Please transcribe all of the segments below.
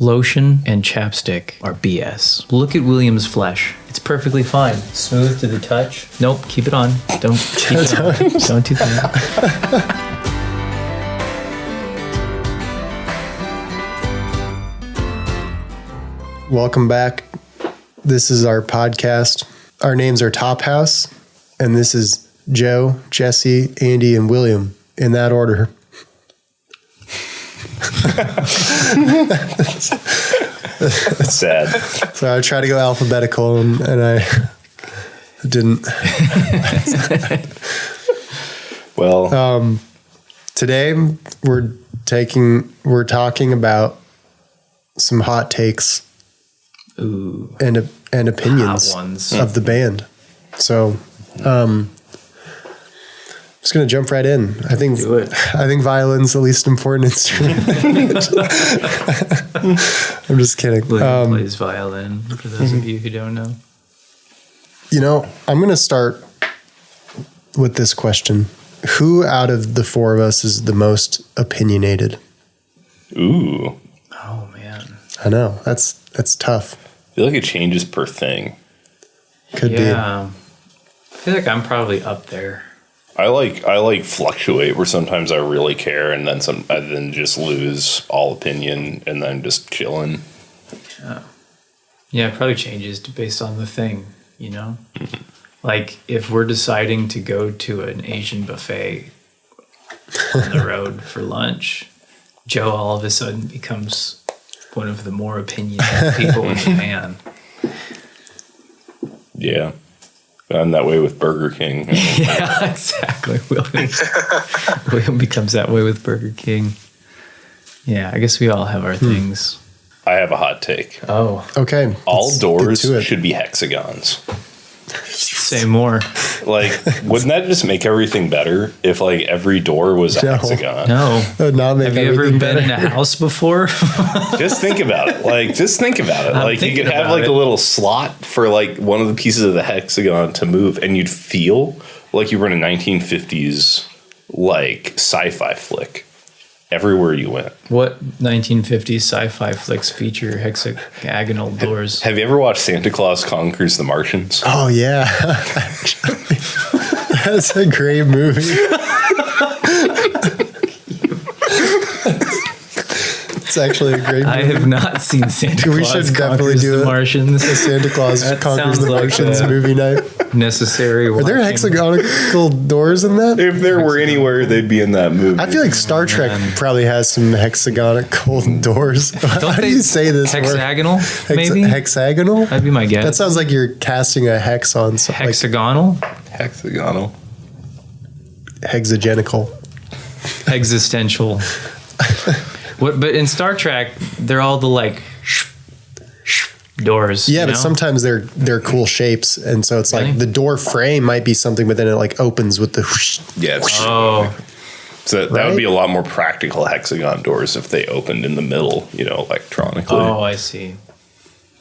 Lotion and chapstick are BS. Look at William's flesh. It's perfectly fine. Smooth to the touch. Nope, keep it on. Don't keep it on. Don't do that. Welcome back. This is our podcast. Our names are Top House, and this is Joe, Jesse, Andy, and William in that order. That's sad. So I tried to go alphabetical, and I didn't. Well, Today we're talking about some hot takes. Ooh. And opinions Hot ones. of the band. So, just gonna jump right in. I think violin's the least important instrument. I'm just kidding. William plays violin, for those of you who don't know. You know, I'm gonna start with this question: who out of the four of us is the most opinionated? ooh. Oh, man. I know that's tough. I feel like it changes per thing. Could be. Yeah. I feel like I'm probably up there. I like fluctuate where sometimes I really care and then I then just lose all opinion and then just chilling. Yeah, it probably changes based on the thing, you know? Like, if we're deciding to go to an Asian buffet on the road for lunch, Joe all of a sudden becomes one of the more opinionated people in the band. Yeah. I'm that way with Burger King. Yeah, exactly. William becomes that way with Burger King. Yeah, I guess we all have our things. I have a hot take. Oh, Okay. All let's doors get to it. should be hexagons. say more. Like, wouldn't that just make everything better if like every door was a No. hexagon? No. Would not make Have you ever everything been better. in a house before? Just think about it. Like, just think about it. I'm Like, you thinking could have about like it. a little slot for like one of the pieces of the hexagon to move, and you'd feel like you were in a 1950s like sci-fi flick everywhere you went. What 1950s sci-fi flicks feature hexagonal doors? Have you ever watched Santa Claus Conquers the Martians? Oh yeah, actually, that's a great movie. It's actually a great movie. I have not seen Santa We Claus should definitely Conquers do the it. Martians. Santa Claus That Conquers sounds the like Martians a movie night. necessary. Are there hexagonal doors in that? If there were anywhere, they'd be in that movie. I feel like Star Trek probably has some hexagonal doors. How do you say this word? Hexagonal, maybe? Hexagonal? That'd be my guess. That sounds like you're casting a hex on something. Hexagonal? hexagonal. Hexagenical. Existential. What? But in Star Trek, they're all the like doors. Yeah, you but know? sometimes they're cool shapes, and so it's Really? like the door frame might be something, but then it like opens with the whoosh. Yeah. Oh, So that Right? would be a lot more practical hexagon doors if they opened in the middle, electronically. oh, I see.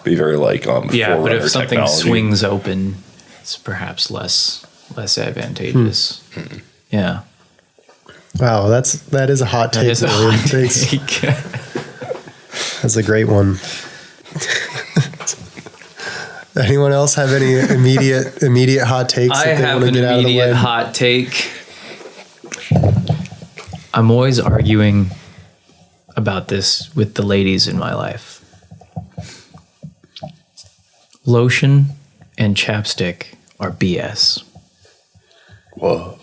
Be very like Yeah, but Forerunner if something technology. swings open, it's perhaps less advantageous. Yeah, Wow, that is a hot that take. is a William. hot Thanks. take. That's a great one. Anyone else have any immediate hot takes I that they have want to an get out of the immediate way? hot take. I'm always arguing about this with the ladies in my life. Lotion and chapstick are BS. Whoa.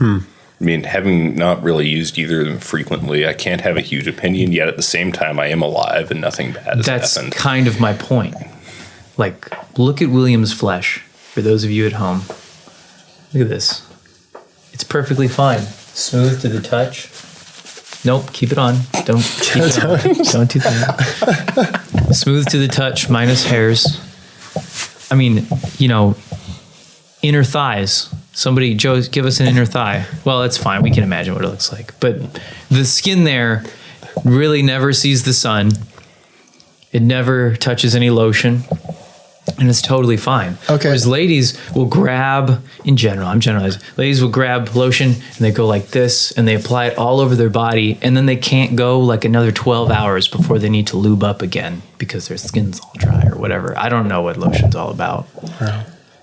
I mean, having not really used either of them frequently, I can't have a huge opinion, yet at the same time, I am alive and nothing bad has That's happened. kind of my point. Like, look at William's flesh, for those of you at home. Look at this. It's perfectly fine. Smooth to the touch. Nope, keep it on. Don't keep it on. Don't do that. Smooth to the touch, minus hairs. I mean, inner thighs. Somebody, Joe, give us an inner thigh. Well, it's fine. We can imagine what it looks like. But the skin there really never sees the sun. It never touches any lotion. and it's totally fine. Okay. Whereas ladies will grab, in general, I'm generalizing, ladies will grab lotion and they go like this and they apply it all over their body, and then they can't go like another 12 hours before they need to lube up again because their skin's all dry or whatever. I don't know what lotion's all about.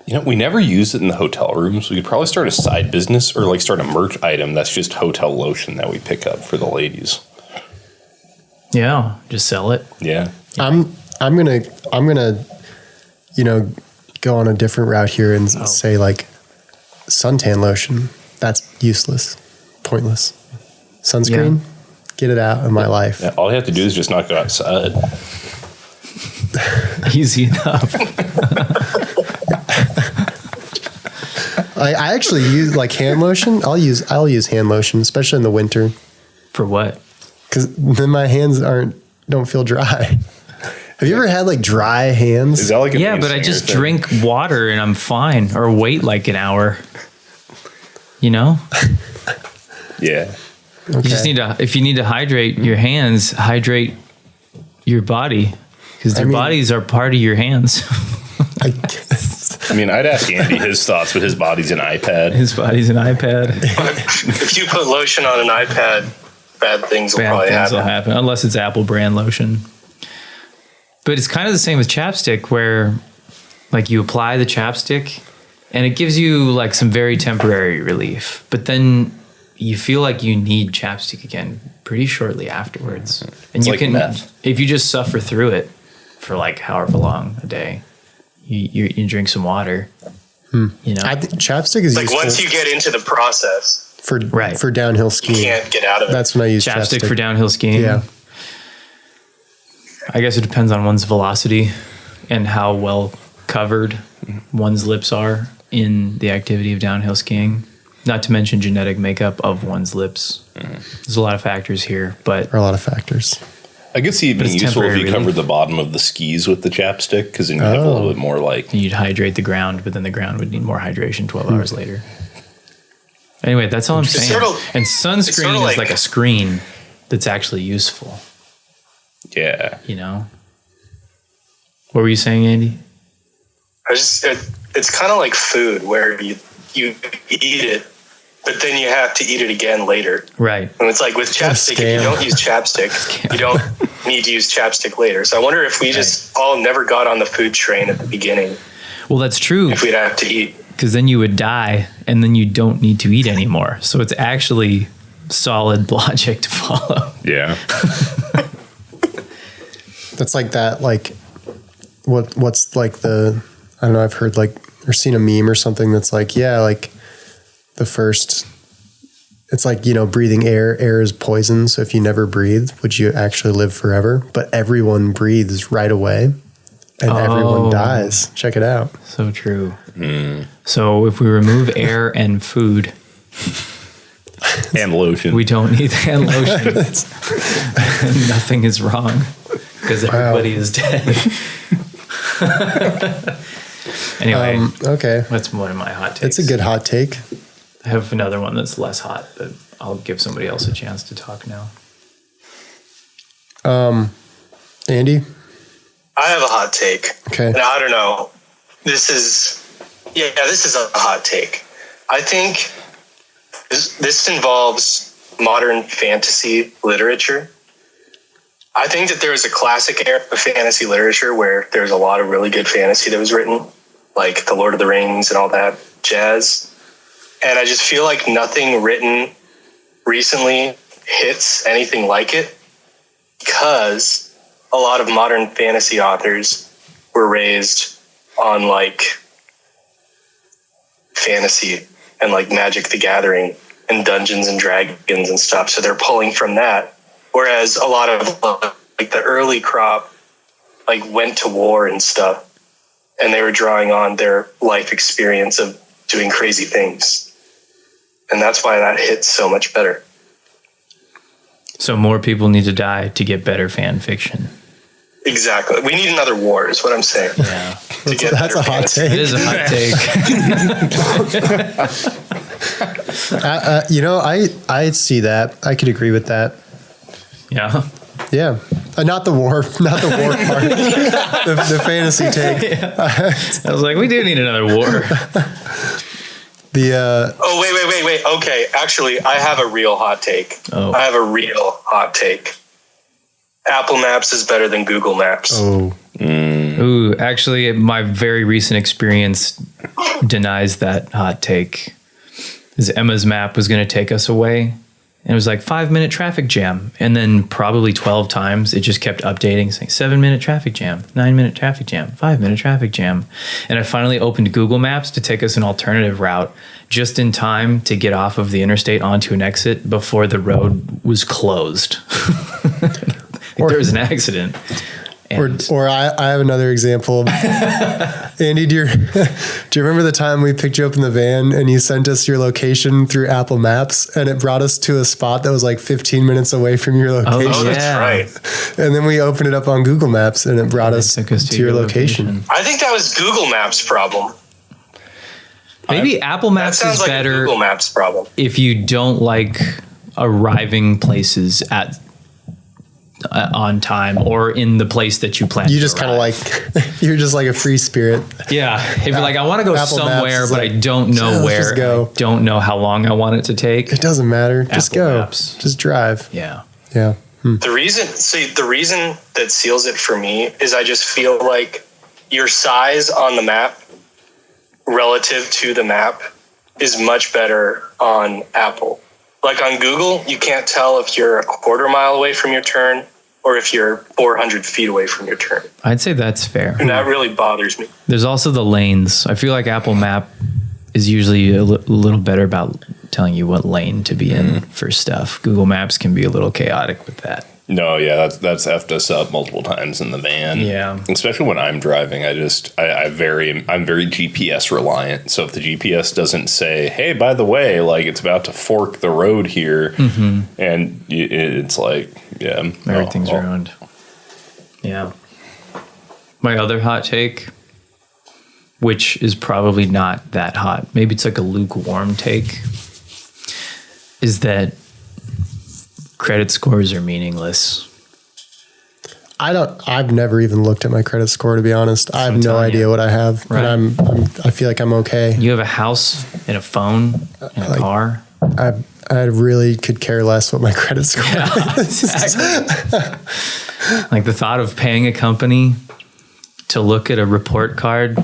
You know, we never use it in the hotel rooms. We could probably start a side business or like start a merch item that's just hotel lotion that we pick up for the ladies. Yeah, just sell it. Yeah. I'm gonna go on a different route here and say like suntan lotion. That's useless, pointless. Sunscreen, get it out of my life. Yeah, all you have to do is just not go outside. Easy enough. I actually use like hand lotion. I'll use hand lotion, especially in the winter, For what? because then my hands don't feel dry. Have you ever had like dry hands? Is that like a Yeah, main but I singer just thing? drink water and I'm fine, or wait like an hour. You know? Yeah. You just need to, if you need to hydrate your hands, hydrate your body, because their bodies are part of your hands. I mean, I'd ask Andy his thoughts, but his body's an iPad. His body's an iPad. If you put lotion on an iPad, bad things will Bad probably things happen. will happen, unless it's Apple brand lotion. But it's kind of the same with chapstick, where like you apply the chapstick and it gives you like some very temporary relief, but then you feel like you need chapstick again pretty shortly afterwards. And It's you like can, meth. if you just suffer through it for like however long a day, you drink some water. You know, I think chapstick is Like useful once you get into the process, for downhill you skiing. can't get out of it. That's when I use chapstick for downhill skiing. Yeah. I guess it depends on one's velocity and how well covered one's lips are in the activity of downhill skiing. Not to mention genetic makeup of one's lips. There's a lot of factors here, but There are a lot of factors. I could see it being it's useful if temporary you covered relief. the bottom of the skis with the chapstick, because then you have a little bit more like. you'd hydrate the ground, but then the ground would need more hydration 12 hours later. Anyway, that's all I'm saying. sort of- and sunscreen sort of is like- like a screen that's actually useful, Yeah. you know? What were you saying, Andy? It's kind of like food where you eat it, but then you have to eat it again later. Right. And it's like with chapstick, if you scam. don't use chapstick, you don't need to use chapstick later. So I wonder if we just all never got on the food train at the beginning, Well, that's true. if we'd have to eat. Because then you would die and then you don't need to eat anymore. So it's actually solid logic to follow. Yeah. That's like that, like what's like the, I don't know, I've heard like, or seen a meme or something that's like, yeah, like the first, it's like, breathing air is poison. So if you never breathe, would you actually live forever? But everyone breathes right away and everyone dies. Check it out. So true. So if we remove air and food, And lotion. we don't need hand lotion. Nothing is wrong because everybody is dead. Anyway, Okay. that's one of my hot takes. It's a good hot take. I have another one that's less hot, but I'll give somebody else a chance to talk now. Andy? I have a hot take. Okay. And I don't know. This is a hot take. I think this involves modern fantasy literature. I think that there is a classic era of fantasy literature where there's a lot of really good fantasy that was written, like The Lord of the Rings and all that jazz. And I just feel like nothing written recently hits anything like it, because a lot of modern fantasy authors were raised on like fantasy and like Magic the Gathering and Dungeons and Dragons and stuff. So they're pulling from that. Whereas a lot of like the early crop like went to war and stuff, and they were drawing on their life experience of doing crazy things. And that's why that hits so much better. So more people need to die to get better fan fiction. Exactly. We need another war is what I'm saying. Yeah. To get That's better a hot fantasy. It take. is a hot take. I see that. I could agree with that. Yeah. Yeah. Not the war part. the fantasy take. I was like, we do need another war. Oh, wait. Okay, actually, I have a real hot take. Oh. I have a real hot take. Apple Maps is better than Google Maps. Oh. Ooh, actually, my very recent experience denies that hot take. Because Emma's map was going to take us away. And it was like 5-minute traffic jam. And then probably 12 times, it just kept updating, saying 7-minute traffic jam, 9-minute traffic jam, 5-minute traffic jam. And I finally opened Google Maps to take us an alternative route just in time to get off of the interstate onto an exit before the road was closed. There was an accident. Or I have another example. Andy, do you remember the time we picked you up in the van and you sent us your location through Apple Maps and it brought us to a spot that was like 15 minutes away from your location? Oh, that's right. And then we opened it up on Google Maps and it brought us to your location. I think that was Google Maps' problem. Maybe Apple Maps That sounds is like better a Google Maps problem. if you don't like arriving places at on time or in the place that you plan. You to just kind of arrive. like, you're just like a free spirit. Yeah. If you're like, I want to go Apple Maps somewhere, is but like, I don't know let's where. just go. I don't know how long I want it to take. It doesn't matter. Just Apple go. Maps. Just drive. Yeah. Yeah. The reason that seals it for me is I just feel like your size on the map relative to the map is much better on Apple. Like on Google, you can't tell if you're a quarter mile away from your turn or if you're 400 feet away from your turn. I'd say that's fair. And that really bothers me. There's also the lanes. I feel like Apple Map is usually a little better about telling you what lane to be in for stuff. Google Maps can be a little chaotic with that. No, yeah, that's effed us up multiple times in the van. Yeah. Especially when I'm driving. I'm very GPS reliant. So if the GPS doesn't say, hey, by the way, like it's about to fork the road here, and it's like, yeah. Everything's ruined. Yeah. My other hot take, which is probably not that hot, maybe it's like a lukewarm take, is that credit scores are meaningless. I've never even looked at my credit score, to be honest. I have no idea what I have. Right. And I feel like I'm okay. You have a house and a phone and a car. I really could care less what my credit score is. Exactly. Like the thought of paying a company to look at a report card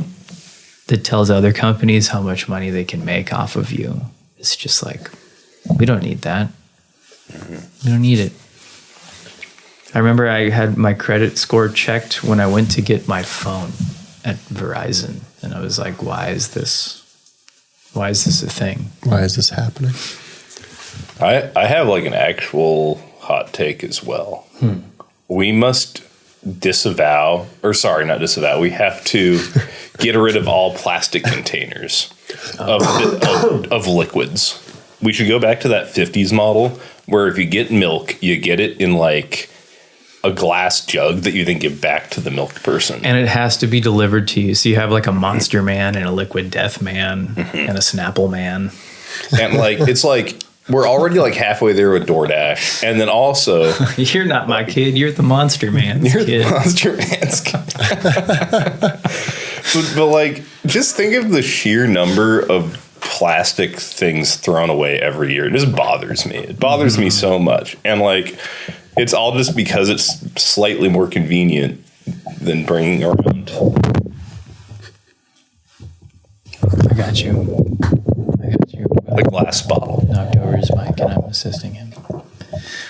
that tells other companies how much money they can make off of you. It's just like, we don't need that. We don't need it. I remember I had my credit score checked when I went to get my phone at Verizon. And I was like, why is this a thing? Why is this happening? I have like an actual hot take as well. We must disavow, or sorry, not disavow. We have to get rid of all plastic containers of liquids. We should go back to that 50s model where if you get milk, you get it in like a glass jug that you then give back to the milk person. And it has to be delivered to you. So you have like a Monster Man and a Liquid Death Man and a Snapple Man. And like, it's like, we're already like halfway there with DoorDash. And then also, You're not my kid. You're the Monster Man's you're kid. the Monster Man's kid. but like, just think of the sheer number of plastic things thrown away every year. It just bothers me. It bothers me so much. And like, it's all just because it's slightly more convenient than bringing around. I got you. A glass bottle. Knocked over his mic and I'm assisting him.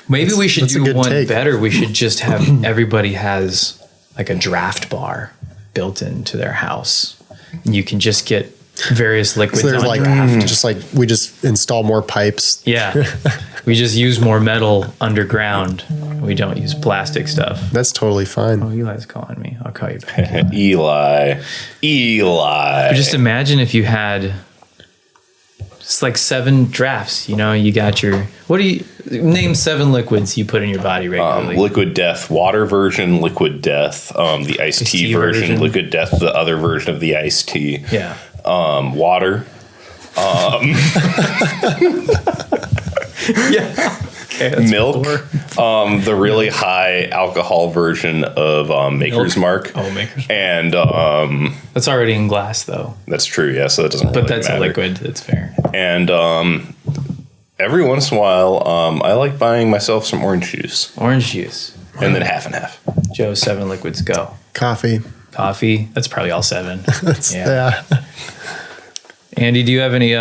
Maybe we should that's a do good one take. better. We should just have everybody has like a draft bar built into their house. And you can just get various liquids So there's on like, draft. just like, we just install more pipes. Yeah. We just use more metal underground. We don't use plastic stuff. That's totally fine. Oh, Eli's calling me. I'll call you back. Eli. But just imagine if you had just like 7 drafts. You know, you got your, name 7 liquids you put in your body regularly. Liquid Death, water version, Liquid Death, the iced tea version, Liquid Death, the other version of the iced tea. Yeah. Water. Yeah. Okay, that's milk, 4. the really high alcohol version of Maker's Mark. Oh, Maker's Mark. And That's already in glass, though. that's true, yeah, so that doesn't really But that's matter. a liquid. That's fair. And every once in a while, I like buying myself some orange juice. Orange juice. And then half and half. Joe, 7 liquids, go. Coffee. Coffee. That's probably all 7. Yeah. Andy, do you have any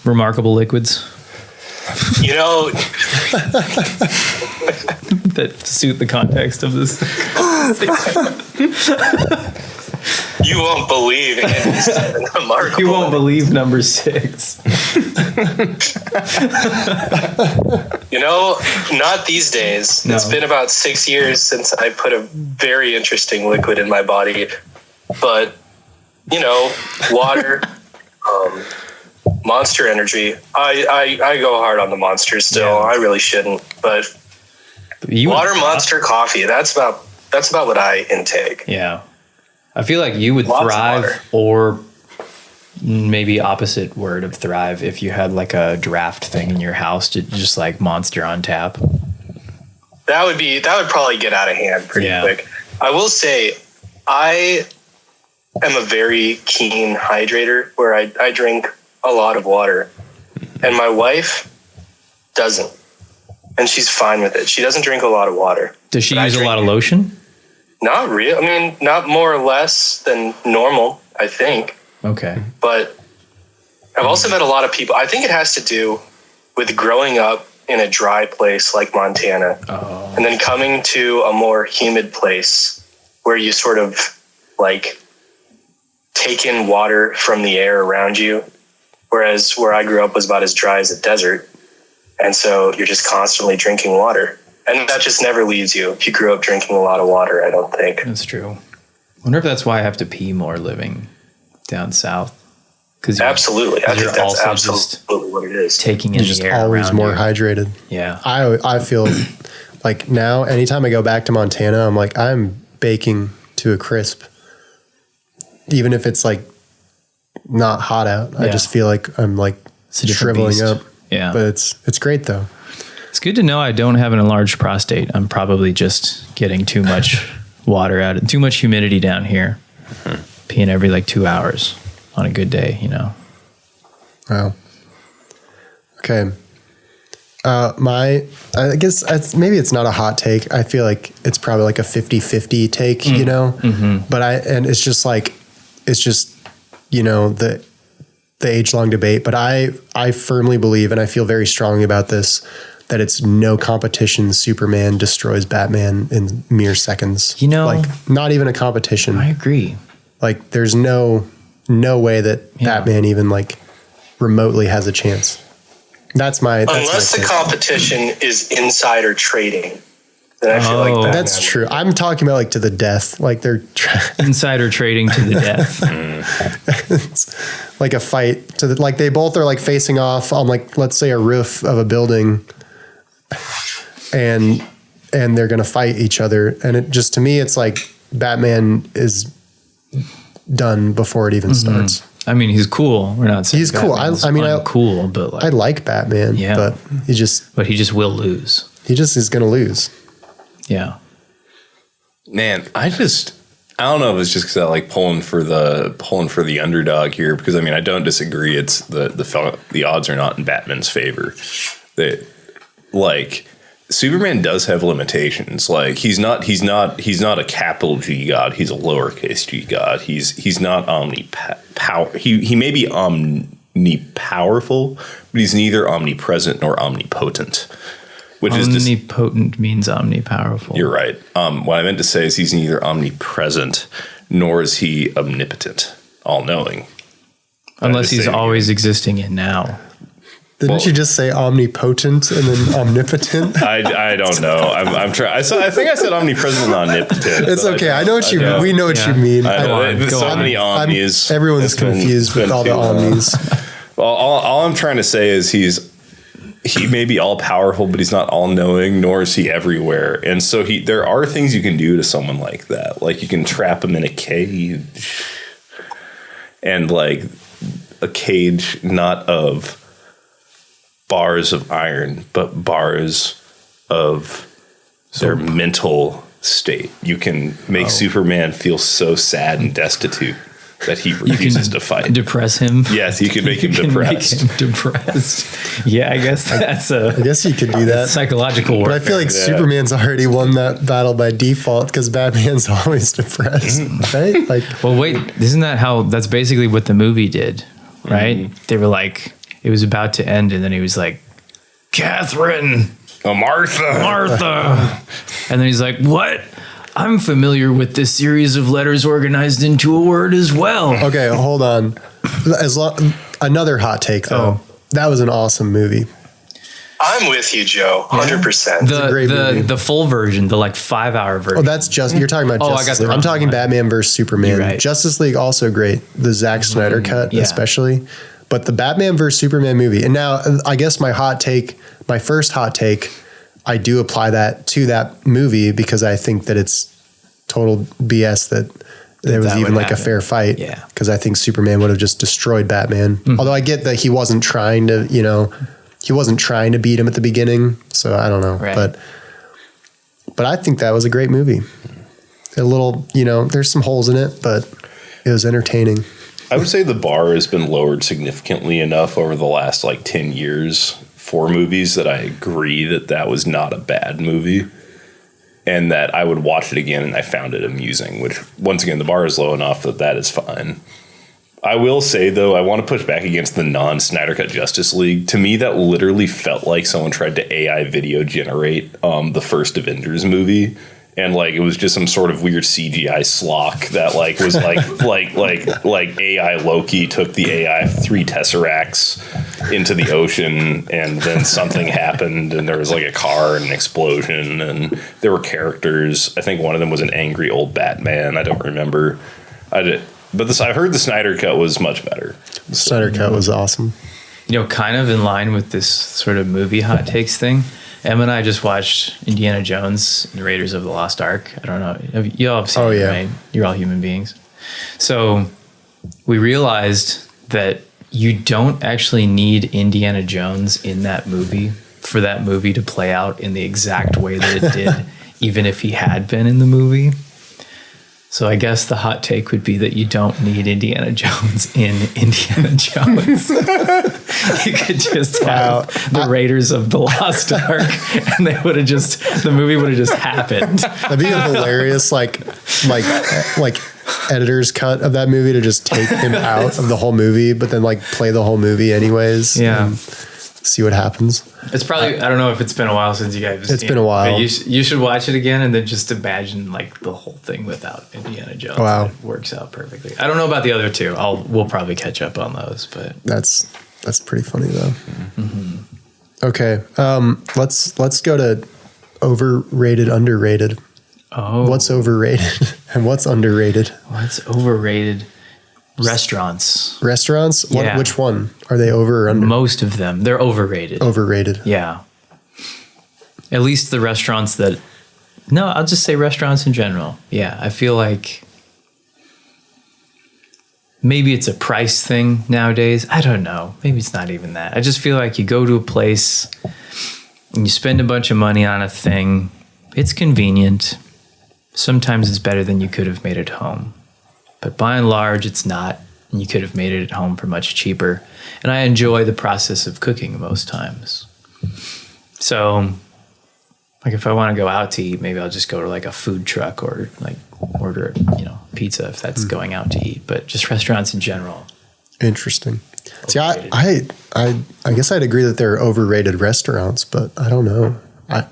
remarkable liquids You know, that suit the context of this? you won't believe Andy's remarkable. You won't believe number 6. You know, not these days. No. It's been about 6 years since I put a very interesting liquid in my body. But, you know, water, Monster Energy. I go hard on the Monsters still. Yeah. I really shouldn't. But water, Monster, coffee. That's about what I intake. Yeah. I feel like you would Lots of thrive, water. or maybe opposite word of thrive, if you had like a draft thing in your house to just like Monster on tap. That would probably get out of hand pretty quick. I will say, I am a very keen hydrator where I drink a lot of water, and my wife doesn't, and she's fine with it. She doesn't drink a lot of water. Does she But I use a drink lot of it. lotion? Not real. I mean, not more or less than normal, I think. Okay. But I've also met a lot of people. I think it has to do with growing up in a dry place like Montana, and then coming to a more humid place where you sort of like take in water from the air around you. Whereas where I grew up was about as dry as a desert. And so you're just constantly drinking water. And that just never leaves you if you grew up drinking a lot of water, I don't think. That's true. I wonder if that's why I have to pee more living down south. Because Absolutely. I think you're that's also just absolutely what it is. taking in You're the just air always around more you. hydrated. Yeah. I feel like now, anytime I go back to Montana, I'm like, I'm baking to a crisp. Even if it's like not hot out, I Yeah. just feel like I'm like It's a different shriveling beast. up. Yeah. But it's great though. It's good to know I don't have an enlarged prostate. I'm probably just getting too much water out of too much humidity down here. Peeing every like 2 hours on a good day, you know. Wow. Okay. I guess maybe it's not a hot take. I feel like it's probably like a 50-50 take, you know, but it's just, you know, the age long debate, but I firmly believe, and I feel very strongly about this, that it's no competition. Superman destroys Batman in mere seconds. You know, like not even a competition. I agree. Like there's no way that Batman even like remotely has a chance. That's my Unless the take. competition is insider trading. Then I feel like Batman That's true. I'm talking about like to the death. Like they're Insider trading to the death. it's like a fight to the, like they both are like facing off on like, let's say, a roof of a building, and they're gonna fight each other. And it just, to me, it's like Batman is done before it even starts. I mean, he's cool. We're not saying He's cool. Batman's I mean, cool, but like, I like Batman, Yeah. but he just will lose. is gonna lose. Yeah. Man, I don't know if it's just because I like pulling for the underdog here, because I mean I don't disagree. It's the odds are not in Batman's favor. That like Superman does have limitations. Like he's not a capital G god. He's a lowercase g god. He's not omnipower. He may be omnipowerful, but he's neither omnipresent nor omnipotent. Which is just, Omnipotent means omnipowerful. you're right. What I meant to say is he's neither omnipresent nor is he omnipotent, all-knowing. Unless just he's say it always existing in now. Didn't you just say omnipotent and then omnipotent? I don't know. I'm trying. I think I said omnipresent and omnipotent. It's but okay. I know what you know. we know what Yeah. you mean. I know. on, There's go so on. many omnis. Everyone's It's been- confused it's with been all the too long. omnis. Well, all I'm trying to say is he may be all powerful, but he's not all knowing, nor is he everywhere. And so there are things you can do to someone like that. Like you can trap him in a cage, and like a cage not of bars of iron, but bars of their mental state. You can make Superman feel so sad and destitute that he refuses to fight. Depress him. Yes, you can make him depressed. Make him depressed. Yeah, I guess that's I guess you could do that. Psychological work. But I feel like Superman's already won that battle by default because Batman's always depressed, right? Like, well, wait, isn't that how? That's basically what the movie did, right? They were like, it was about to end, and then he was like, Catherine, Martha, and then he's like, what? I'm familiar with this series of letters organized into a word as well. okay, hold on. Another hot take though. That was an awesome movie. I'm with you, Joe. 100%. The full version, the like 5-hour version. Oh, that's just you're talking about. Justice League. I'm talking Batman versus Superman. Right. Justice League also great. The Zack Snyder cut especially, but the Batman versus Superman movie. And now I guess my first hot take. I do apply that to that movie because I think that it's total BS that there was even like a fair fight. Yeah. Because I think Superman would have just destroyed Batman. Although I get that he wasn't trying to, beat him at the beginning. So I don't know. Right. But I think that was a great movie. A little, there's some holes in it, but it was entertaining. I would say the bar has been lowered significantly enough over the last like 10 years for movies that I agree that was not a bad movie and that I would watch it again and I found it amusing, which once again, the bar is low enough that is fine. I will say though, I want to push back against the non-Snyder Cut Justice League. To me, that literally felt like someone tried to AI video generate the first Avengers movie. And like it was just some sort of weird CGI slock that like was like AI Loki took the AI 3 Tesseracts into the ocean and then something happened and there was like a car and an explosion and there were characters. I think one of them was an angry old Batman. I don't remember. But I heard the Snyder Cut was much better. The Snyder Cut was awesome. Kind of in line with this sort of movie hot takes thing. Emma and I just watched Indiana Jones and Raiders of the Lost Ark. I don't know. You all have seen it, right? You're all human beings. So we realized that you don't actually need Indiana Jones in that movie for that movie to play out in the exact way that it did, even if he had been in the movie. So I guess the hot take would be that you don't need Indiana Jones in Indiana Jones. You could just have the Raiders of the Lost Ark, and the movie would have just happened. That'd be a hilarious like editor's cut of that movie to just take him out of the whole movie, but then like play the whole movie anyways. Yeah. And see what happens. It's probably, I don't know if it's been a while since you guys have It's been a while. But you should watch it again and then just imagine like the whole thing without Indiana Jones. Wow. It works out perfectly. I don't know about the other two. We'll probably catch up on those, but That's pretty funny though. Mm-hmm. Okay. Let's go to overrated, underrated. Oh. What's overrated and what's underrated? What's overrated? Restaurants. Restaurants? Yeah. Which one? Are they over or under? Most of them. They're overrated. Overrated. Yeah. At least the restaurants I'll just say restaurants in general. Yeah. I feel like maybe it's a price thing nowadays. I don't know. Maybe it's not even that. I just feel like you go to a place and you spend a bunch of money on a thing. It's convenient. Sometimes it's better than you could have made at home. But by and large, it's not. And you could have made it at home for much cheaper. And I enjoy the process of cooking most times. So, like if I want to go out to eat, maybe I'll just go to like a food truck or like order, pizza if that's going out to eat. But just restaurants in general. Interesting. See, I guess I'd agree that they're overrated restaurants, but I don't know. I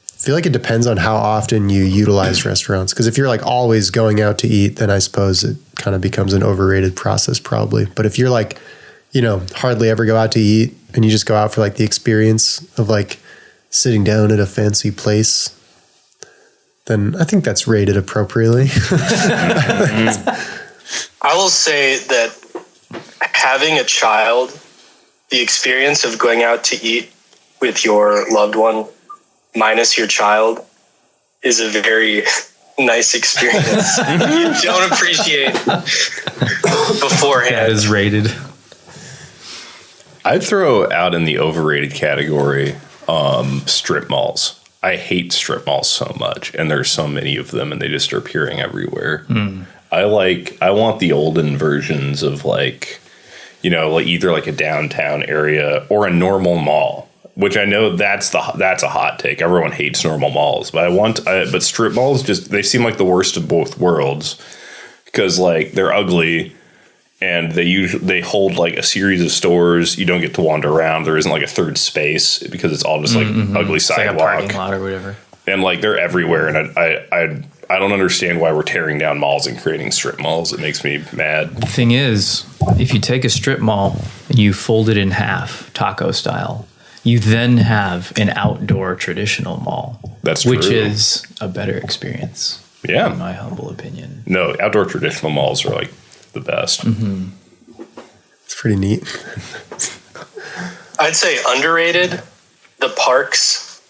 feel like it depends on how often you utilize restaurants. Because if you're like always going out to eat, then I suppose it kind of becomes an overrated process probably. But if you're like, hardly ever go out to eat and you just go out for like the experience of like sitting down at a fancy place, then I think that's rated appropriately. I will say that having a child, the experience of going out to eat with your loved one minus your child is a very nice experience. You don't appreciate beforehand. That is rated. I'd throw out in the overrated category strip malls. I hate strip malls so much, and there's so many of them, and they just are appearing everywhere. I want the olden versions of like either like a downtown area or a normal mall, which I know that's a hot take. Everyone hates normal malls, but but strip malls they seem like the worst of both worlds because like they're ugly. And they hold like a series of stores. You don't get to wander around. There isn't like a third space because it's all just like ugly sidewalk, like a parking lot or whatever. And like they're everywhere. And I don't understand why we're tearing down malls and creating strip malls. It makes me mad. The thing is, if you take a strip mall and you fold it in half, taco style, you then have an outdoor traditional mall. That's true. Which is a better experience. Yeah, in my humble opinion. No, outdoor traditional malls are like the best. It's pretty neat. I'd say underrated the parks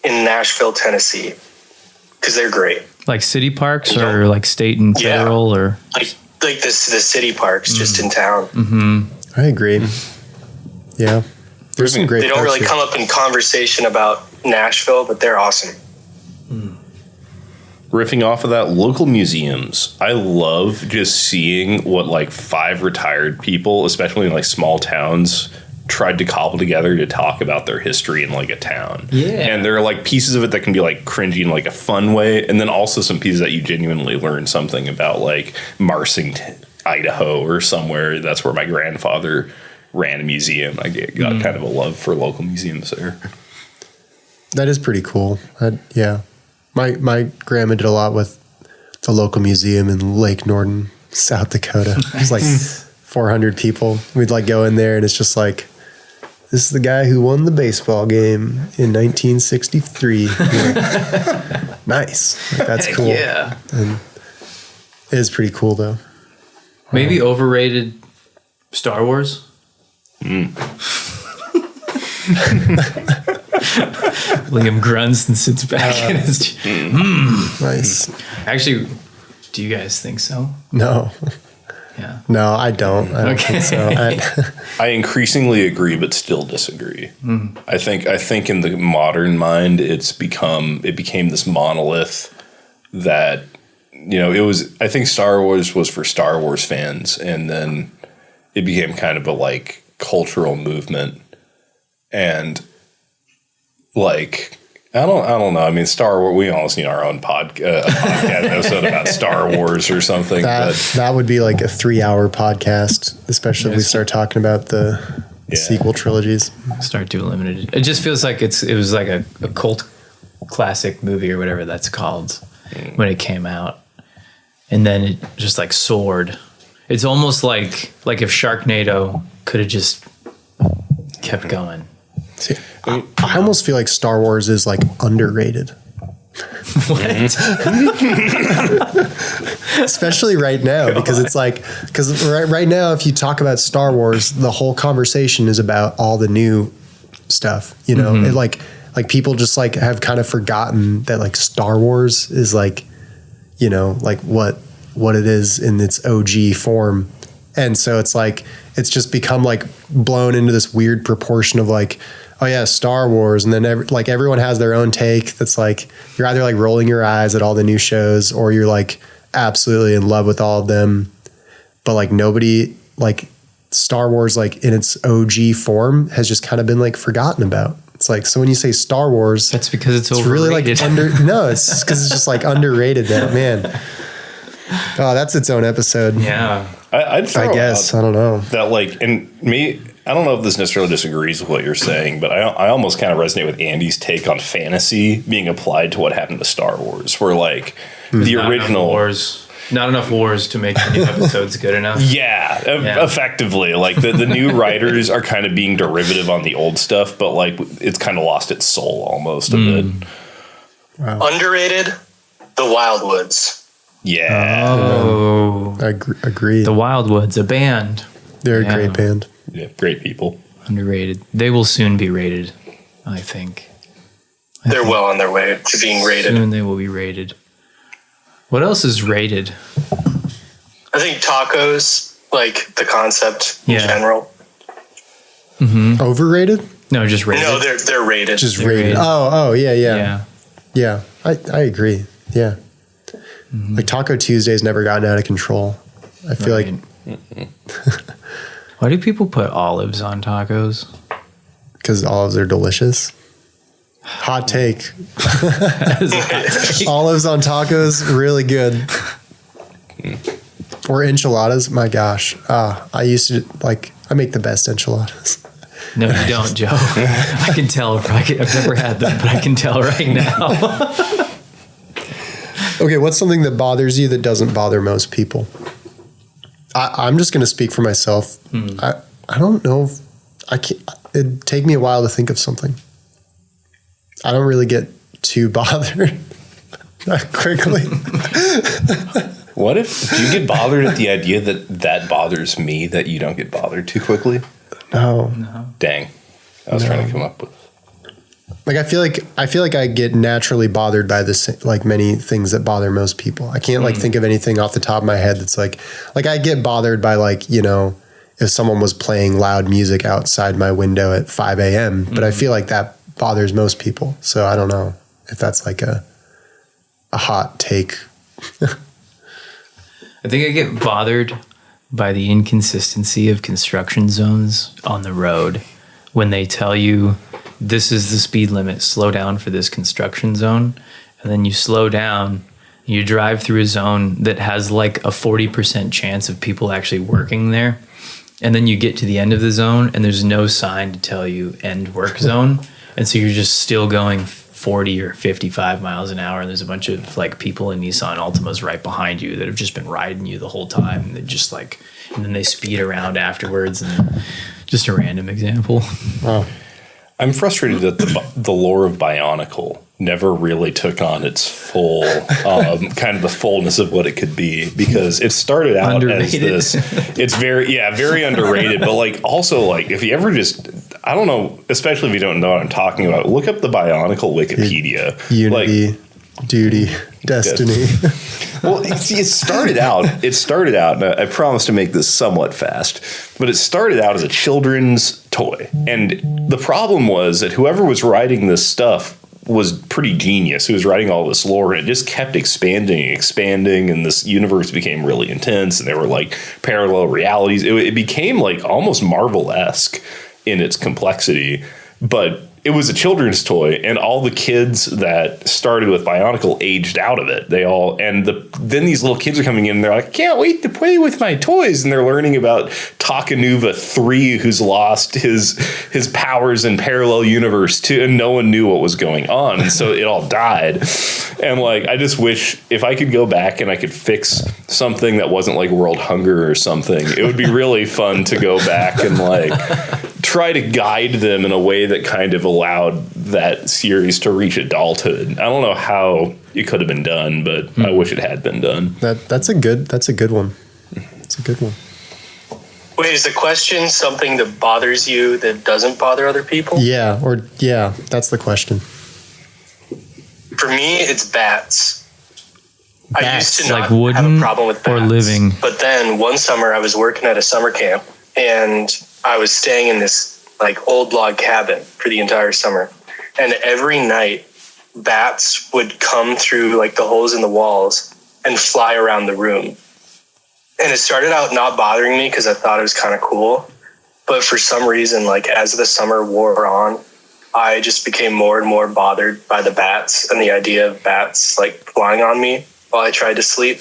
in Nashville, Tennessee, because they're great. Like city parks or like state and federal or like the city parks just in town. I agree. Yeah, there's some great. They don't really come up in conversation about Nashville, but they're awesome. Riffing off of that, local museums. I love just seeing what like 5 retired people, especially in like small towns, tried to cobble together to talk about their history in like a town. Yeah. And there are like pieces of it that can be like cringy in like a fun way. And then also some pieces that you genuinely learn something about, like Marsington, Idaho or somewhere. That's where my grandfather ran a museum. I got kind of a love for local museums there. That is pretty cool. Yeah. My grandma did a lot with the local museum in Lake Norton, South Dakota. It was like 400 people. We'd like go in there and it's just like, this is the guy who won the baseball game in 1963. Like, nice. Like, that's cool. Yeah. And it is pretty cool though. Maybe overrated Star Wars. Liam grunts and sits back in his Nice. Actually, do you guys think so? No. Yeah. No, I don't. I don't think so. I increasingly agree, but still disagree. I think in the modern mind, it became this monolith that, I think Star Wars was for Star Wars fans, and then it became kind of a like cultural movement. And like, I don't know. I mean, Star Wars, we almost need our own podcast episode about Star Wars or something. That would be like a 3-hour podcast, especially if we start talking about the sequel trilogies. Start doing limited. It just feels like it was like a cult classic movie or whatever that's called when it came out. And then it just like soared. It's almost like if Sharknado could have just kept going. See, I almost feel like Star Wars is like underrated. What? Especially right now, because it's like, right now, if you talk about Star Wars, the whole conversation is about all the new stuff, It like people just like have kind of forgotten that like Star Wars is like, like what it is in its OG form. And so it's like, it's just become like blown into this weird proportion of like, oh yeah, Star Wars. And then everyone has their own take. That's like, you're either like rolling your eyes at all the new shows or you're like absolutely in love with all of them. But like nobody, like Star Wars, like in its OG form has just kind of been like forgotten about. It's like, so when you say Star Wars, That's because it's overrated. really like no, it's because it's just like underrated now, man. Oh, that's its own episode. Yeah. I guess. I don't know. That like, and me, I don't know if this necessarily disagrees with what you're saying, but I almost kind of resonate with Andy's take on fantasy being applied to what happened to Star Wars, where like the original not enough wars to make the new episodes good enough. Yeah, effectively. Like the new writers are kind of being derivative on the old stuff, but like it's kind of lost its soul almost a bit. Wow. Underrated, the Wildwoods. Yeah. Oh. Agreed. The Wildwoods, a band. They're a great band. Yeah, great people. Underrated. They will soon be rated, I think. They're well on their way to being rated. Soon they will be rated. What else is rated? I think tacos, like the concept in general. Overrated? No, just rated. No, they're rated. Just They're rated. rated. Oh, yeah. Yeah. I agree. Yeah. Like Taco Tuesday's never gotten out of control. I feel Right. like Why do people put olives on tacos? because olives are delicious. Hot take. Olives on tacos, really good. Or enchiladas. My gosh. I used to I make the best enchiladas. No, you don't, Joe. I can tell. I've never had them, but I can tell right now. Okay, what's something that bothers you that doesn't bother most people? I'm just going to speak for myself. I don't know if I can't. It'd take me a while to think of something. I don't really get too bothered quickly. What if, do you get bothered at the idea that bothers me, that you don't get bothered too quickly? No. Dang. I was trying to come up with. Like I feel like I get naturally bothered by this, like many things that bother most people. I can't think of anything off the top of my head that's like I get bothered by if someone was playing loud music outside my window at 5 a.m. But I feel like that bothers most people. So I don't know if that's like a hot take. I think I get bothered by the inconsistency of construction zones on the road when they tell you this is the speed limit, slow down for this construction zone. And then you slow down, you drive through a zone that has like a 40% chance of people actually working there. And then you get to the end of the zone and there's no sign to tell you end work zone. And so you're just still going 40 or 55 miles an hour. And there's a bunch of people in Nissan Altimas right behind you that have just been riding you the whole time. And they just and then they speed around afterwards. And just a random example. Wow. I'm frustrated that the lore of Bionicle never really took on its full, kind of the fullness of what it could be, because it started out Underrated. as this. It's very underrated. But also if you ever I don't know, especially if you don't know what I'm talking about, look up the Bionicle Wikipedia. Unity, duty, destiny. Well, see, it started out, and I promise to make this somewhat fast, but it started out as a children's toy. And the problem was that whoever was writing this stuff was pretty genius, who was writing all this lore, and it just kept expanding, and this universe became really intense, and there were parallel realities. It became almost Marvel-esque in its complexity, but it was a children's toy, and all the kids that started with Bionicle aged out of it. Then these little kids are coming in and they're like, can't wait to play with my toys. And they're learning about Takanuva 3, who's lost his powers in parallel universe too, and no one knew what was going on. And so it all died. And I just wish if I could go back and I could fix something that wasn't world hunger or something, it would be really fun to go back and try to guide them in a way that kind of allowed that series to reach adulthood. I don't know how it could have been done, but I wish it had been done. That's a good one. It's a good one. Wait, is the question something that bothers you that doesn't bother other people? Yeah, that's the question. For me, it's bats. I used to not wooden have a problem with bats. or living? But then one summer I was working at a summer camp and I was staying in this old log cabin for the entire summer. And every night bats would come through the holes in the walls and fly around the room. And it started out not bothering me because I thought it was kind of cool. But for some reason, as the summer wore on, I just became more and more bothered by the bats and the idea of bats flying on me while I tried to sleep.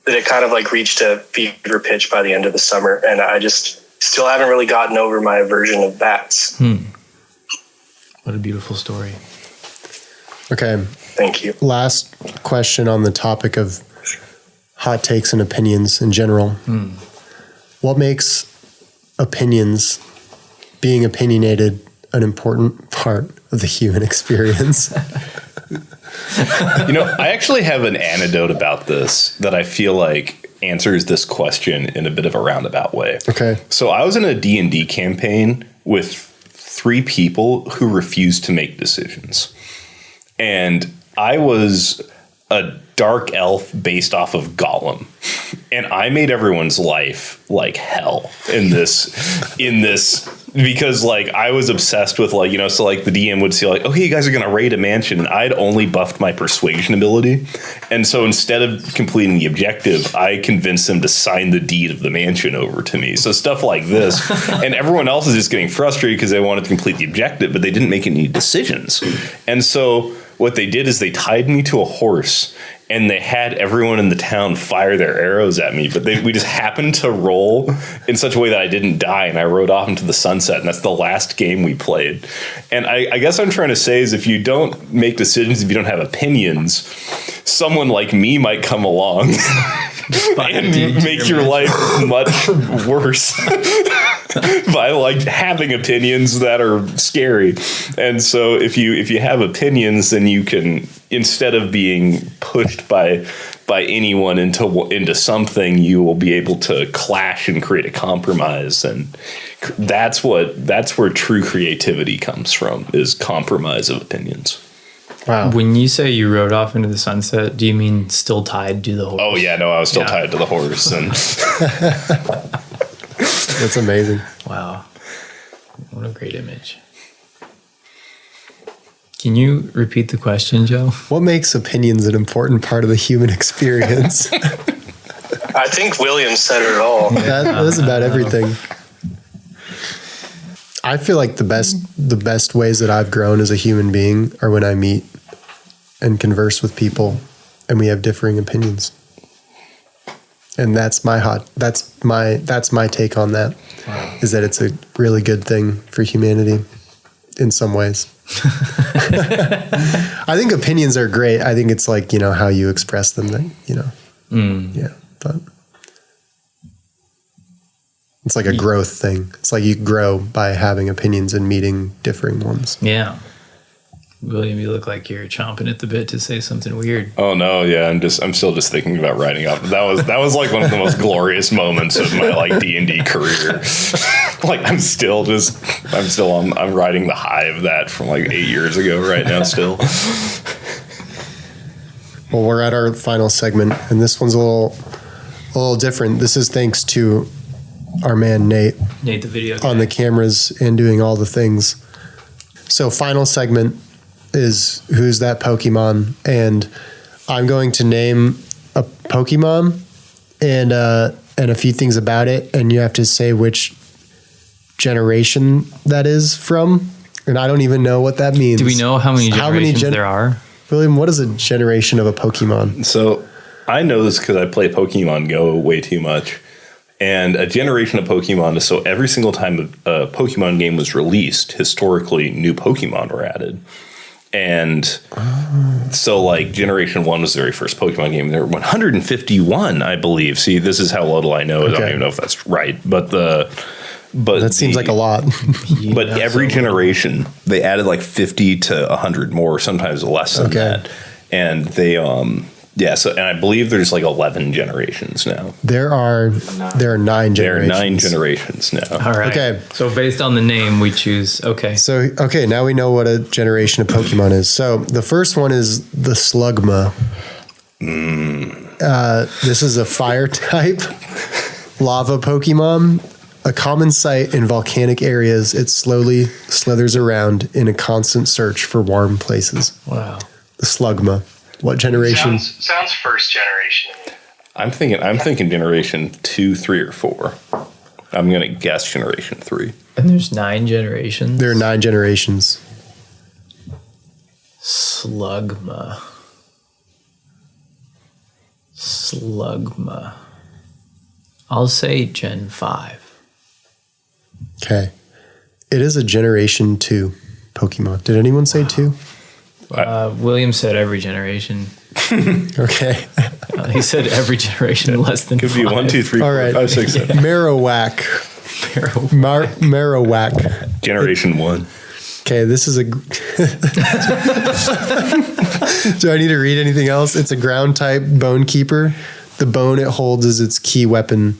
That it kind of reached a fever pitch by the end of the summer. And I just still haven't really gotten over my aversion of bats. What a beautiful story. Okay. Thank you. Last question on the topic of hot takes and opinions in general. What makes being opinionated, an important part of the human experience? I actually have an anecdote about this that I feel answers this question in a bit of a roundabout way. Okay. So I was in a D&D campaign with 3 people who refused to make decisions. And I was a dark elf based off of Gollum. And I made everyone's life like hell in this because like I was obsessed with like, so like the DM would say like, okay, you guys are going to raid a mansion. And I'd only buffed my persuasion ability. And so instead of completing the objective, I convinced them to sign the deed of the mansion over to me. So stuff like this. And everyone else is just getting frustrated because they wanted to complete the objective, but they didn't make any decisions. And so what they did is they tied me to a horse and they had everyone in the town fire their arrows at me, but we just happened to roll in such a way that I didn't die, and I rode off into the sunset, and that's the last game we played. And I guess I'm trying to say is if you don't make decisions, if you don't have opinions, someone like me might come along and make your life much worse by like having opinions that are scary. And so if you have opinions, then you can, instead of being pushed by anyone into something, you will be able to clash and create a compromise. And that's where true creativity comes from, is compromise of opinions. Wow. When you say you rode off into the sunset, do you mean still tied to the horse? Oh yeah, no, I was still tied to the horse. And That's amazing. Wow. What a great image. Can you repeat the question, Joe? What makes opinions an important part of the human experience? I think William said it all. That was about everything. I feel like the best ways that I've grown as a human being are when I meet and converse with people and we have differing opinions. And that's my take on that. Wow. Is that it's a really good thing for humanity in some ways. I think opinions are great. I think it's like, how you express them, that, yeah, but it's like a growth thing. It's like you grow by having opinions and meeting differing ones. Yeah. William, you look like you're chomping at the bit to say something weird. oh no, yeah, I'm still just thinking about writing up. That was like one of the most glorious moments of my like D&D career. Like I'm riding the high of that from like 8 years ago right now still. Well, we're at our final segment, and this one's a little different. This is thanks to our man Nate The video guy. on the cameras and doing all the things. So final segment is Who's That Pokemon? And I'm going to name a Pokemon and a few things about it, and you have to say which generation that is from. And I don't even know what that means. Do we know how many generations there are? William, what is a generation of a Pokemon? So I know this because I play Pokemon Go way too much. And a generation of Pokemon is so every single time a Pokemon game was released, historically, new Pokemon were added. And so, like, Generation 1 was the very first Pokemon game. There were 151, I believe. See, this is how little I know. Okay. I don't even know if that's right. But that seems like a lot. But every generation, they added like 50 to 100 more, sometimes less than that. And they, so, and I believe there's like 11 generations now. There are 9 generations. There are 9 generations now. All right. Okay. So based on the name, we choose. Okay. So, now we know what a generation of Pokemon is. So the first one is the Slugma. This is a fire type lava Pokemon. A common sight in volcanic areas, it slowly slithers around in a constant search for warm places. Wow. The Slugma. What generation? Sounds first generation. I'm thinking generation 2, 3, or 4. I'm gonna guess generation 3. And there's 9 generations. There are 9 generations. Slugma. I'll say Gen 5. Okay. It is a generation 2 Pokemon. Did anyone say 2? William said every generation. Okay. He said every generation less than 5. Could be 1, 2, 3, 4, 5, 6, 7. Marowak. Marowak. Generation 1. Okay, this is a... Do I need to read anything else? It's a ground type bone keeper. The bone it holds is its key weapon.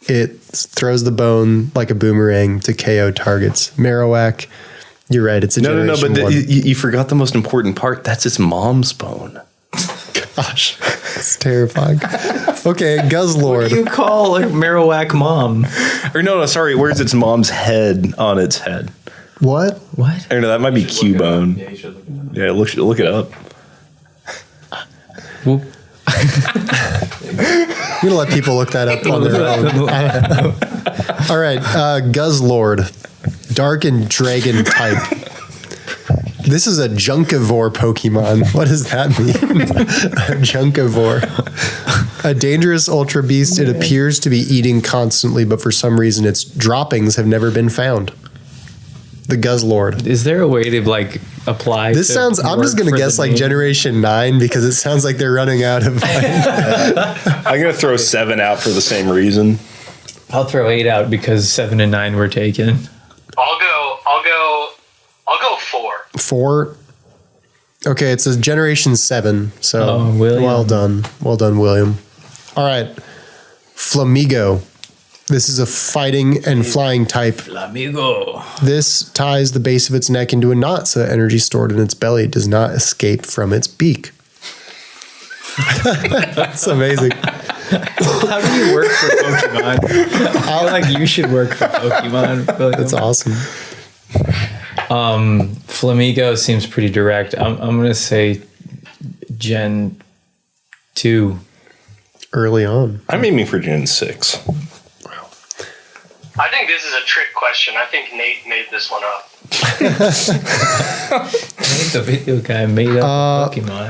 It throws the bone like a boomerang to KO targets. Marowak, you're right. It's a generation 1. You forgot the most important part. That's its mom's bone. Gosh. It's terrifying. Okay, Guzzlord. What do you call a Marowak mom? Or no, sorry. Where's its mom's head on its head? What? What? Or no, that might be Cubone. Yeah, you should look it up. Yeah, look it up. Well, I'm gonna let people look that up on their own. All right, Guzzlord, dark and dragon type. This is a Junkivore Pokemon. What does that mean? A Junkivore. A dangerous ultra beast. It appears to be eating constantly, but for some reason its droppings have never been found. The Guzzlord. is there a way to like apply? This to sounds, I'm just work going to for guess the like name? Generation 9 because it sounds like they're running out of. I'm gonna throw 7 out for the same reason. I'll throw 8 out because 7 and 9 were taken. I'll go 4. 4. Okay, it's a Generation 7. So Oh, William. well done. Well done, William. All right. Flamigo. This is a fighting and flying type. Amigo. This ties the base of its neck into a knot so energy stored in its belly does not escape from its beak. That's amazing. How do you work for Pokemon? I feel like you should work for Pokemon. William. That's awesome. Flamigo seems pretty direct. I'm gonna say Gen 2. Early on. I'm aiming for Gen 6. I think this is a trick question. I think Nate made this one up. I think the video guy made up Pokemon.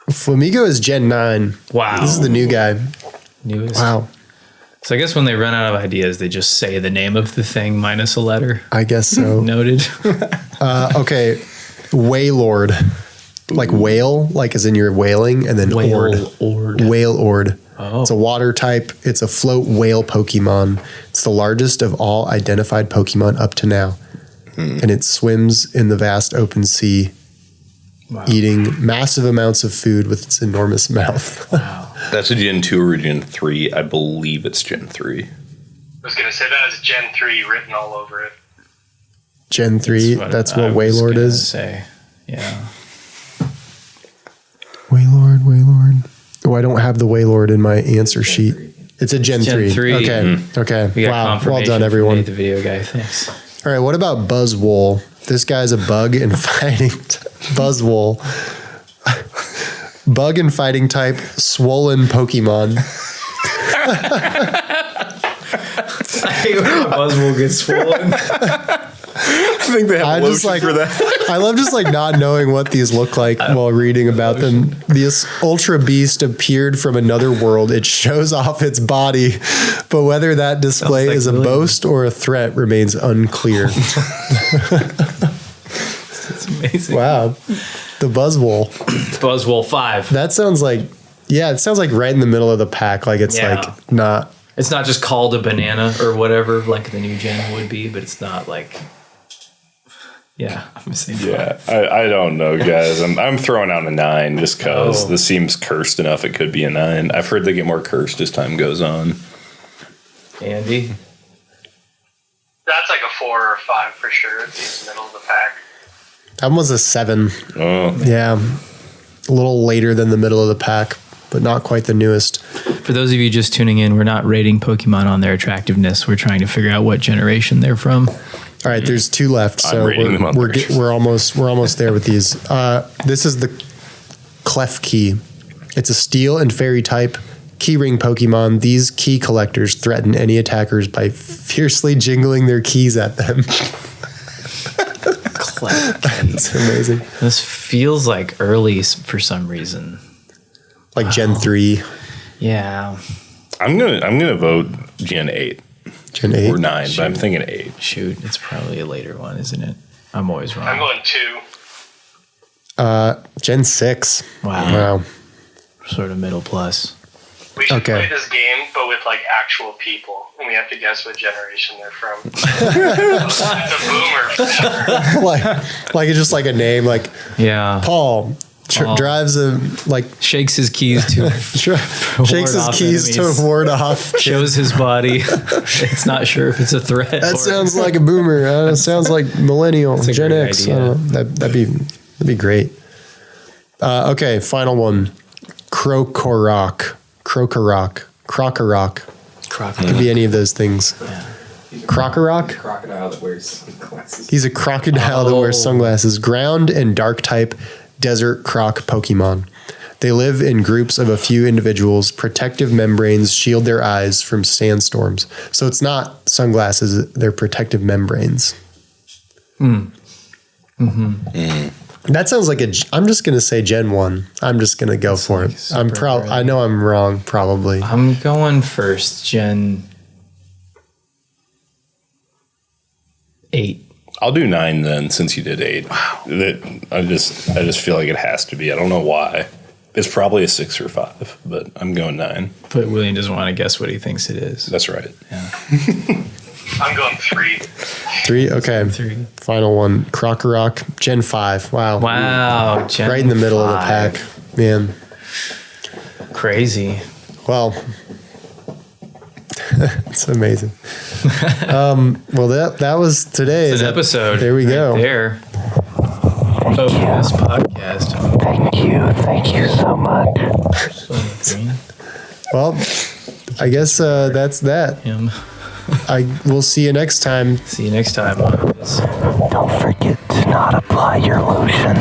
Flamigo is Gen 9. Wow. This is the new guy. Newest. Wow. So I guess when they run out of ideas, they just say the name of the thing minus a letter. I guess so. Noted. Okay. Wailord. Like whale, like as in you're whaling, and then ord. Wailord. Oh. It's a water type. It's a float whale Pokemon. It's the largest of all identified Pokemon up to now. And it swims in the vast open sea, eating massive amounts of food with its enormous mouth. Wow. That's a Gen 2 or Gen 3. I believe it's Gen 3. I was going to say that as Gen 3 written all over it. Gen 3, that's what I was Wailord gonna is. Say. Yeah. Wailord. Oh, I don't have the Wailord in my answer sheet. It's a Gen 3. 3. Okay. Okay. We got Wow. Well confirmation done, from everyone. Nate, the video guy. Thanks. All right. What about Buzzwole? This guy's a bug and fighting Buzzwole. Bug and fighting type, swollen Pokemon. I hate when a Buzzwole gets swollen. I think they have I lotion just like for that. I love just like not knowing what these look like while reading about them. This ultra beast appeared from another world. It shows off its body, but whether that display like is a William. boast or a threat remains unclear. It's amazing. Wow. The Buzzwole. Buzzwole 5. That sounds like, yeah, it sounds like right in the middle of the pack. Like it's Yeah. like not. It's not just called a banana or whatever, like the new gen would be, but it's not like. Yeah, I'm gonna say 5. Yeah, I don't know, guys. I'm throwing out a 9 just because Oh. this seems cursed enough. It could be a 9. I've heard they get more cursed as time goes on. Andy. That's like a 4 or a 5 for sure. It's the middle of the pack. That one was a 7. Oh, Yeah. A little later than the middle of the pack, but not quite the newest. For those of you just tuning in, we're not rating Pokemon on their attractiveness. We're trying to figure out what generation they're from. All right, there's 2 left, I'm so rating them on we're their- almost there with these. This is the Klefki. It's a steel and fairy type keyring Pokemon. These key collectors threaten any attackers by fiercely jingling their keys at them. It's amazing. This feels like early for some reason. Like Gen 3, Yeah. I'm gonna vote Gen 8 Gen 8. or 9, but I'm thinking 8. Shoot, it's probably a later one, isn't it? I'm always I'm wrong. going 2. Gen 6. Wow. Wow. Sort of middle plus. We should Okay. play this game, but with like actual people, and we have to guess what generation they're from. It's a boomer for sure. like it's just like a name, like Yeah. Paul. Paul. Drives a like Shakes his keys to shakes his off keys enemies. to ward off. shows his body. It's not sure if it's a threat. That or- sounds like a boomer. It sounds like millennial, a Gen great X. idea. I don't know. That'd be great. Okay, final one. Krokorok. Could be any of those things. Krokorok? Crocodile that wears sunglasses. He's a crocodile that wears sunglasses. Ground and dark type desert croc Pokemon. They live in groups of a few individuals. Protective membranes shield their eyes from sandstorms. So it's not sunglasses, they're protective membranes. That sounds like I'm just going to say Gen 1. I'm just going to go for it. I know I'm wrong, probably. I'm going first, Gen 8. I'll do 9 then, since you did 8. Wow. I just feel like it has to be. I don't know why. It's probably a 6 or 5, but I'm going 9. But William doesn't want to guess what he thinks it is. That's right. Yeah. I'm going 3. 3? Okay. 3. Final one. Krokorok, Gen 5. Wow. Wow. Gen Right in the middle of the 5. pack. Man. Crazy. Well, it's amazing. Well, that was today. It's an episode. There we go. Right there. Of this podcast. Thank you so much. Well, I guess that's that. Him. We'll see you next time. See you next time on this. Don't forget to not apply your lotion.